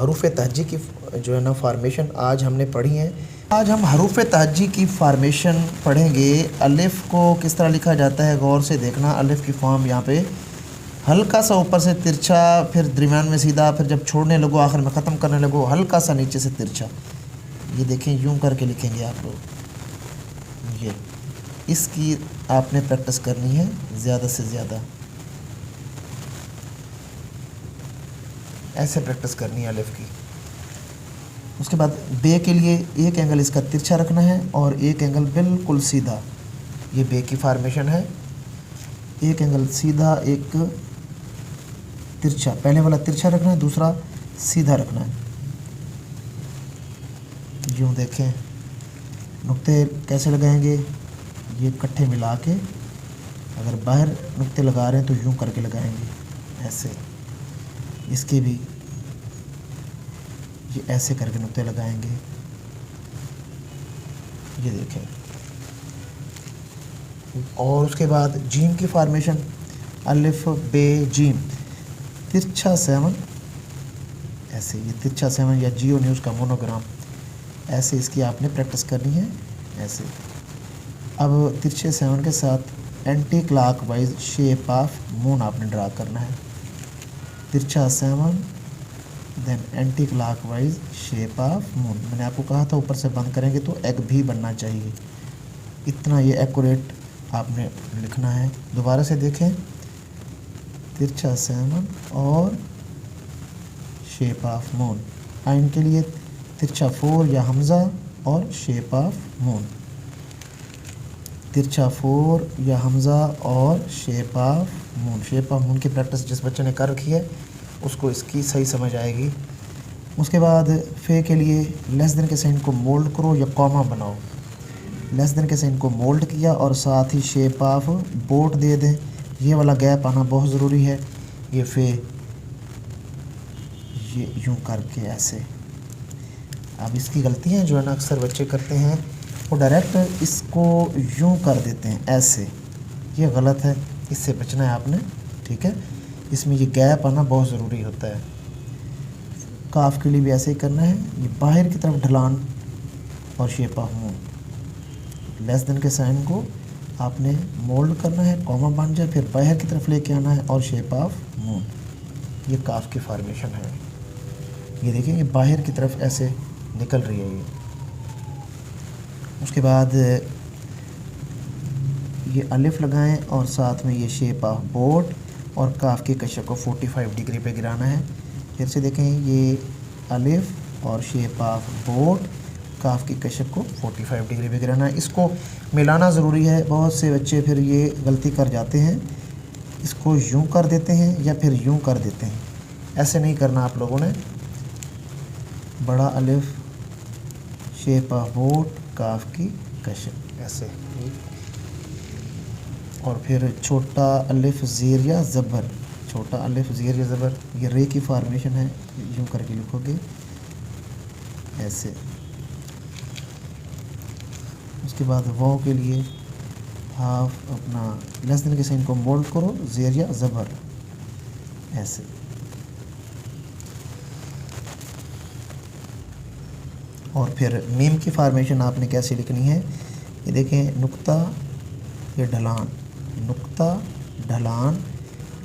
हरूफ तहज्जी की जो है ना फार्मेशन आज हमने पढ़ी है। आज हम हरूफ तहज्जी की फार्मेशन पढ़ेंगे। अलिफ़ को किस तरह लिखा जाता है गौर से देखना। अलिफ़ की फॉर्म यहाँ पे हल्का सा ऊपर से तिरछा, फिर दरमियान में सीधा, फिर जब छोड़ने लगो आखिर में ख़त्म करने लगो हल्का सा नीचे से तिरछा। ये देखें यूं करके लिखेंगे आप लोग। ये इसकी आपने प्रैक्टिस करनी है ज़्यादा से ज़्यादा, ऐसे प्रैक्टिस करनी है अलिफ़ की। उसके बाद बे के लिए एक एंगल इसका तिरछा रखना है और एक एंगल बिल्कुल सीधा। ये बे की फार्मेशन है। एक एंगल सीधा, एक तिरछा। पहले वाला तिरछा रखना है, दूसरा सीधा रखना है। यूँ देखें नुक्ते कैसे लगाएंगे, ये इकट्ठे मिला के, अगर बाहर नुक्ते लगा रहे हैं तो यूँ करके लगाएंगे ऐसे। इसके भी ये ऐसे करके नुक्ते लगाएंगे। ये देखें। और उसके बाद जीम की फार्मेशन, अलिफ बे जीम, तिरछा 7 ऐसे। ये तिरछा 7 या जियो न्यूज़ का मोनोग्राम, ऐसे इसकी आपने प्रैक्टिस करनी है ऐसे। अब तिरछे 7 के साथ anticlockwise shape of moon आपने ड्रा करना है। तिरछा 7 then anticlockwise shape of moon. मैंने आपको कहा था ऊपर से बंद करेंगे तो एग भी बनना चाहिए। इतना ये एक्यूरेट आपने लिखना है। दोबारा से देखें, तिरछा 7 और शेप ऑफ मून। आइन के लिए तिरछा 4 या हमज़ा और शेप ऑफ मून। तिरछा 4 या हमज़ा और shape of moon. Shape of moon की प्रैक्टिस जिस बच्चे ने कर रखी है उसको इसकी सही समझ आएगी। उसके बाद फे के लिए लेस देन के साइन को मोल्ड करो या कॉमा बनाओ। लेस देन के साइन को मोल्ड किया और साथ ही शेप ऑफ बोट दे दें। ये वाला गैप आना बहुत ज़रूरी है। ये फे ये यूँ करके ऐसे। अब इसकी गलतियाँ जो है ना अक्सर बच्चे करते हैं, वो डायरेक्ट इसको यूँ कर देते हैं ऐसे। ये गलत है, इससे बचना है आपने, ठीक है। इसमें ये गैप आना बहुत ज़रूरी होता है। काफ के लिए भी ऐसे ही करना है। ये बाहर की तरफ ढलान और shape of moon. Less than के साइन को आपने मोल्ड करना है, कॉमा बन जाए, फिर बाहर की तरफ लेके आना है और शेप ऑफ मून। ये काफ की फार्मेशन है। ये देखिए ये बाहर की तरफ ऐसे निकल रही है ये। उसके बाद ये अलिफ लगाएं और साथ में ये शेप ऑफ बोट और काफ के कशर को 45 डिग्री पे गिराना है। फिर से देखें, ये अलिफ और शेप ऑफ बोट, काफ की कशर को 45 डिग्री पे गिराना है। इसको मिलाना ज़रूरी है। बहुत से बच्चे फिर ये गलती कर जाते हैं, इसको यूँ कर देते हैं या फिर यूँ कर देते हैं। ऐसे नहीं करना आप लोगों ने। बड़ा अलिफ, शेप ऑफ बोट, काफ की कशर ऐसे। और फिर छोटा अलिफ ज़ेर या ज़बर, छोटा अलिफ ज़ेर या ज़बर, ये रे की फार्मेशन है। यूँ करके लिखोगे ऐसे। उसके बाद वाव के लिए हाफ अपना लेस देन के साइन को मोल्ड करो, ज़ेर या ज़बर ऐसे। और फिर मीम की फार्मेशन आपने कैसे लिखनी है, ये देखें, नुक्ता, ये ढलान, नुक्ता ढलान,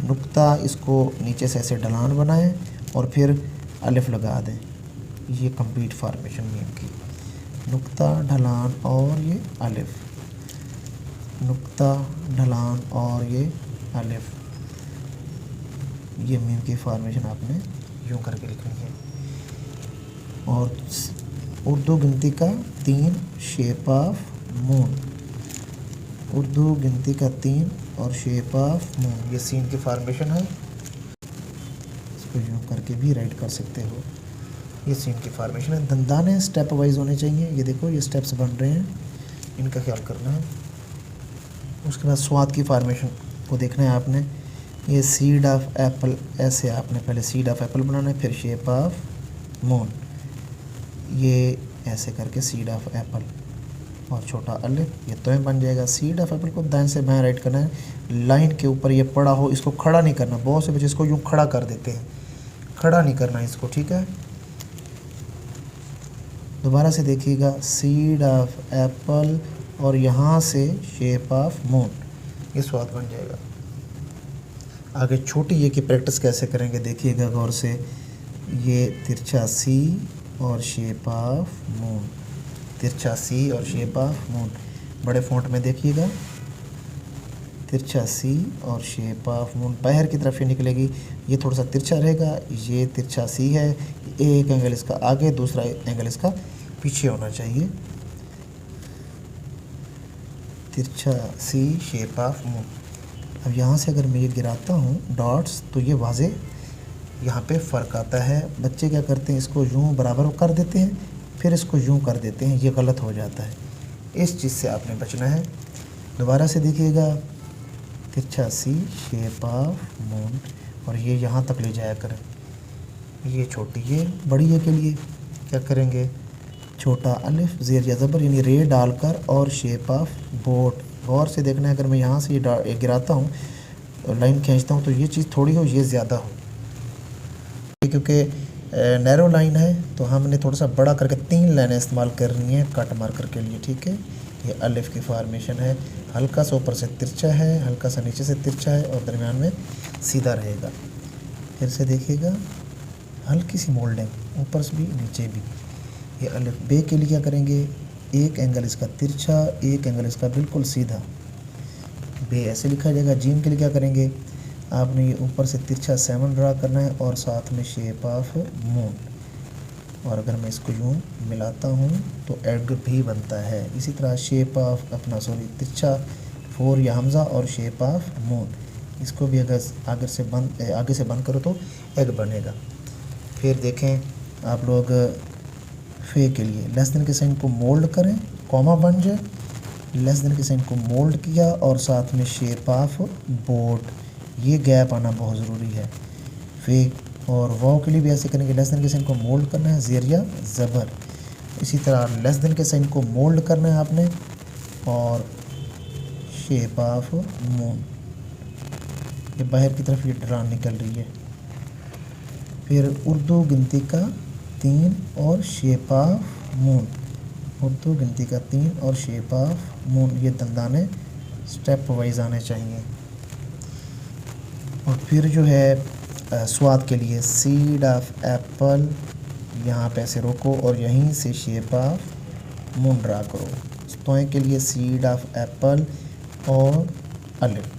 नुक्ता, इसको नीचे से ऐसे ढलान बनाएं और फिर अलिफ लगा दें। ये कंप्लीट फार्मेशन मीम की। नुक्ता ढलान और ये अलिफ, नुक्ता ढलान और ये अलिफ। ये मीम की फार्मेशन आपने यूँ करके लिखनी है। और उर्दू गिनती का 3 शेप ऑफ मून, उर्दू गिनती का 3 और शेप ऑफ मून। ये सीन की फार्मेशन है। इसको यूँ करके भी राइट कर सकते हो। ये सीन की फार्मेशन है। दंदाने स्टेप वाइज होने चाहिए। ये देखो ये स्टेप्स बन रहे हैं, इनका ख्याल करना है। उसके बाद स्वाद की फार्मेशन को देखना है आपने। ये सीड ऑफ एप्पल, ऐसे आपने पहले सीड ऑफ एप्पल बनाना है, फिर शेप ऑफ मून, ये ऐसे करके सीड ऑफ एप्पल और छोटा अलिफ, ये तो बन जाएगा। सीड ऑफ एप्पल को दाएं से बाएं राइट करना है। लाइन के ऊपर ये पड़ा हो, इसको खड़ा नहीं करना। बहुत से बच्चे इसको यूँ खड़ा कर देते हैं, खड़ा नहीं करना इसको, ठीक है। दोबारा से देखिएगा, सीड ऑफ एप्पल और यहाँ से शेप ऑफ मून, ये स्वाद बन जाएगा। आगे छोटी ये की प्रैक्टिस कैसे करेंगे देखिएगा गौर से। ये तिरछा सी और शेप ऑफ मून, तिरछा सी और शेप ऑफ मून, बड़े फ़ॉन्ट में देखिएगा, तिरछा सी और शेप ऑफ मून। बाहर की तरफ ये निकलेगी, ये थोड़ा सा तिरछा रहेगा, ये तिरछा सी है, एक एंगल इसका आगे, दूसरा एंगल इसका पीछे होना चाहिए। तिरछा सी शेप ऑफ मून। अब यहाँ से अगर मैं ये गिराता हूँ डॉट्स तो ये वाज़े यहाँ पे फ़र्क आता है। बच्चे क्या करते हैं, इसको यूँ बराबर कर देते हैं, फिर इसको यूँ कर देते हैं, ये गलत हो जाता है। इस चीज़ से आपने बचना है। दोबारा से देखिएगा, तिरछा सी शेप ऑफ मून, और ये यहाँ तक ले जाया करें। ये छोटी, ये बड़ी है के लिए क्या करेंगे, छोटा अलिफ ज़ेर या ज़बर यानी रे डालकर और शेप ऑफ बोट। गौर से देखना है, अगर मैं यहाँ से ये गिराता हूँ, लाइन खींचता हूँ, तो ये चीज़ थोड़ी हो, ये ज़्यादा हो, क्योंकि नैरो लाइन है तो हमने थोड़ा सा बड़ा करके 3 लाइनें इस्तेमाल करनी है कट मार्कर के लिए। ठीक है, ये अलिफ की फॉर्मेशन है, हल्का सा ऊपर से तिरछा है, हल्का सा नीचे से तिरछा है, और दरमियान में सीधा रहेगा। फिर से देखिएगा, हल्की सी मोल्डिंग, ऊपर से भी नीचे भी। ये अलिफ बे के लिए क्या करेंगे, एक एंगल इसका तिरछा, एक एंगल इसका बिल्कुल सीधा, बे ऐसे लिखा जाएगा। जीम के लिए क्या करेंगे, आपने ये ऊपर से तिरछा 7 ड्रा करना है और साथ में शेप ऑफ मून। और अगर मैं इसको यूँ मिलाता हूँ तो एग भी बनता है। इसी तरह शेप ऑफ तिरछा 4 या हमज़ा और शेप ऑफ मून, इसको भी अगर आगे से बंद करो तो एग बनेगा। फिर देखें आप लोग, फे के लिए लेस देन के साइन को मोल्ड करें, कॉमा बन जाए, लेस देन के साइन को मोल्ड किया और साथ में शेप ऑफ बोट, ये गैप आना बहुत ज़रूरी है। फे और वाव के लिए भी ऐसे करेंगे, लेस देन के साइन को मोल्ड करना है, ज़ेर या ज़बर। इसी तरह लेस देन के साइन को मोल्ड करना है आपने, और शेप ऑफ मून, ये बाहर की तरफ ये ड्रान निकल रही है। फिर उर्दू गिनती का 3 और शेप ऑफ मून, उर्दू गिनती का 3 और शेप ऑफ मून, ये दंदाने स्टेप वाइज आने चाहिए। और फिर जो है स्वाद के लिए, सीड ऑफ एप्पल, यहाँ पे ऐसे रोको और यहीं से शेप ऑफ मून ड्रा करो। तोय के लिए सीड ऑफ एप्पल और अलिफ।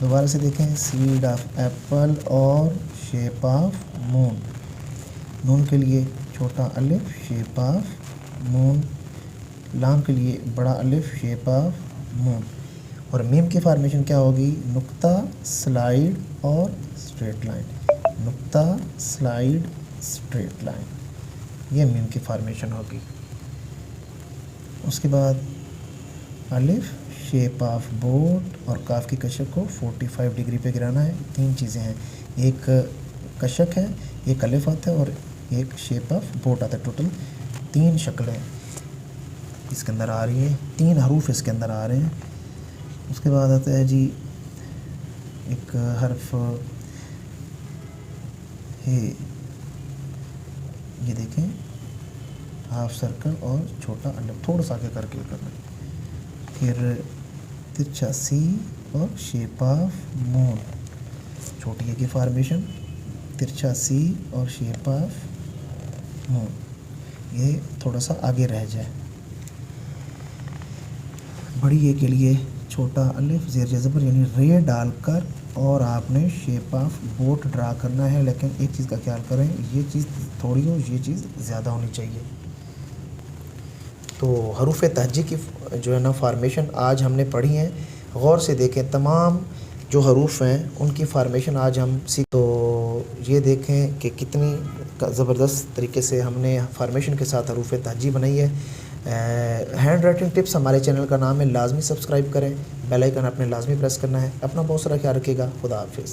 दोबारा से देखें, सीड ऑफ एप्पल और शेप ऑफ मून। नून के लिए छोटा अलिफ, शेप ऑफ मून। लाम के लिए बड़ा अलिफ, शेप ऑफ मून। और मीम की फॉर्मेशन क्या होगी, नुक्ता, स्लाइड और स्ट्रेट लाइन, नुक्ता, स्लाइड, स्ट्रेट लाइन, ये मीम की फॉर्मेशन होगी। उसके बाद अलिफ, शेप ऑफ बोट और काफ की कशक को 45 डिग्री पे गिराना है। 3 चीज़ें हैं, एक कशक है, एक अलिफ आता है और एक शेप ऑफ बोट आता है। टोटल 3 शक्लें इसके अंदर आ रही हैं, 3 हरूफ इसके अंदर आ रहे हैं। उसके बाद आता है जी एक हर्फ हे, ये देखें, हाफ सर्कल और छोटा अलिफ, थोड़ा सा आगे करके करना है। फिर तिरछा सी और शेप ऑफ मून, छोटी ए की फॉर्मेशन, तिरछा सी और शेप ऑफ मून, ये थोड़ा सा आगे रह जाए। बड़ी ए के लिए छोटा अलिफ, ज़ेर ज़बर यानी रे डालकर और आपने शेप ऑफ बोट ड्रा करना है। लेकिन एक चीज़ का ख्याल करें, ये चीज़ थोड़ी हो, ये चीज़ ज़्यादा होनी चाहिए। तो हरूफ तहजी की जो है ना फॉर्मेशन आज हमने पढ़ी है, गौर से देखें, तमाम जो हरूफ हैं उनकी फॉर्मेशन आज हम सीख। तो ये देखें कि कितनी ज़बरदस्त तरीके से हमने फॉर्मेशन के साथ हरूफ तहजी बनाई है। हैंड राइटिंग टिप्स हमारे चैनल का नाम है, लाजमी सब्सक्राइब करें, बेल आइकन आपने लाजमी प्रेस करना है। अपना बहुत सारा ख्याल रखिएगा। खुदा हाफिज़।